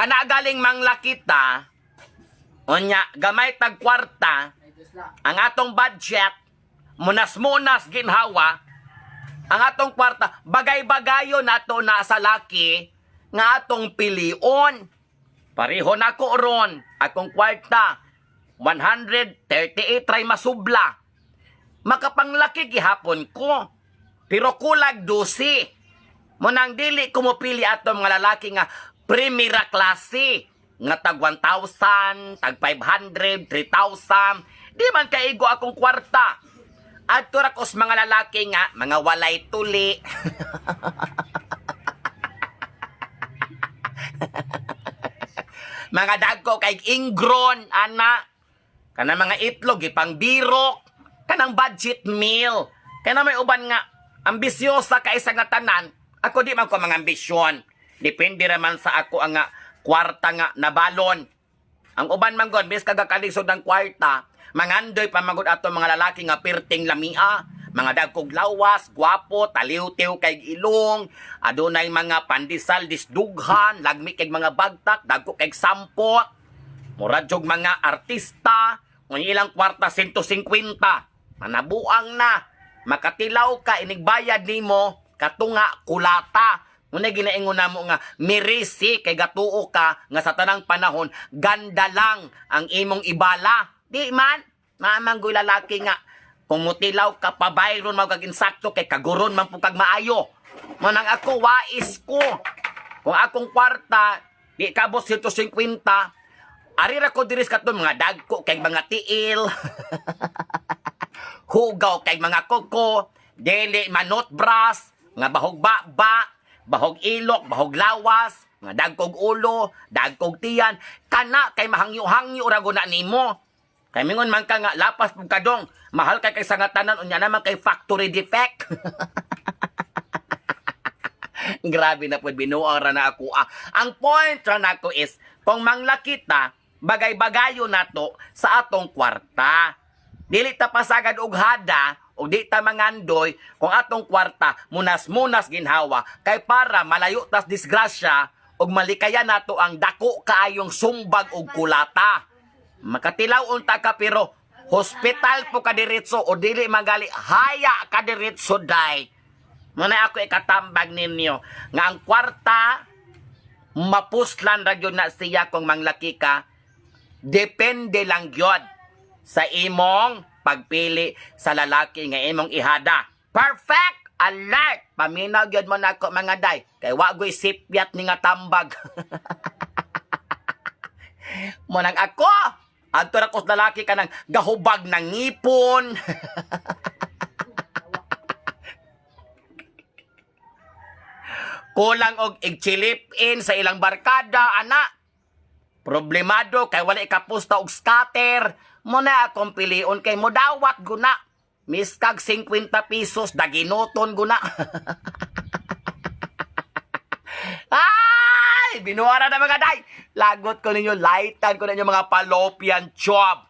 kana galing manglakita, unya, gamay tag kwarta, ang atong budget, munas-munas ginhawa, ang atong kwarta, bagay-bagayo nato na sa laki, nga atong pilion. Pareho na ko ron, akong kwarta, 138 try masubla. Makapanglaki gihapon ko, pero kulag 12. Munang dili ko mopili atong mga lalaki nga primera klase, nga tag 1,000, tag 500, 3,000, di man kaigo akong kwarta. At turakos mga lalaki nga, mga walay tuli. Mga dagko kay ingron, ana. Kana mga itlog, ipang birok. Kanang budget meal. Kana may uban nga, ambisyosa ka isa nga tanan. Ako di man ko mga ambisyon. Depende raman sa ako ang nga, kwarta nga nabalon. Ang uban man gon, bis kagakalisod ng kwarta, mangandoy pamagod ato mga lalaki nga pirting lamia, mga dagkog lawas, gwapo, taliw-tiw kay ilong, adunay mga pandisal disdughan, lagmi kay mga bagtak, dagko kay sampot, muradyog mga artista, kung ilang kwarta 150, manabuang na, makatilaw ka, inigbayad nimo, katunga, kulata, muna ginaingon na mo nga, mirisi kay gatuo ka, nga sa tanang panahon, ganda lang ang imong ibala. Di man, maamanggoy lalaki nga, kung mutilaw ka, pabayron mo kag insakto, kay kaguron man po kag maayo. Manang ako, wais ko. Kung akong kwarta, di kabos 150, arira ko diris ka to, mga dagko, kay mga tiil, hugaw, kay mga koko, dili, manot bras, nga bahog ba, bahog ilok, bahog lawas, nga dagkog ulo, dagkog tiyan, kana kay mahangyo-hangyo rago na nimo. Kay mingon man ka nga lapas pug kadong, mahal kay sa nga tanan unya naman kay factory defect. Grabe na pud binuang ra na ako. Ang point ra nako is kung manglakita, bagay-bagayo nato sa atong kwarta. Dili ta pasagad og hada, o di ta mangandoy kung atong kwarta munas-munas ginhawa kay para malayo tas disgrasya og malikaya nato ang dako kaayong sumbag og kulata. Makatilaw unta ka pero hospital po ka diretso o dili magali haya ka diretso day. Muna ako ikatambag ninyo nga ang kwarta mapuslan ra gyud na siya kung manglaki ka. Depende lang gyud sa imong pagpili sa lalaki nga imong ihada. Perfect! Alert! Paminaw gyud mo nako mga day. Kay wagoy sipyat ni nga tambag. Munang ako, adto ra kos lalaki ka ng gahubag ng ngipon. Kulang og igchilip-in sa ilang barkada, ana. Problemado kay wala ikapusta og scatter. Muna akong pilion kay modawat guna. Miskag 50 pesos, daginoton guna. Ay! Binuara na mga day. Lagot ko ninyo, lightan ko ninyo mga fallopian job.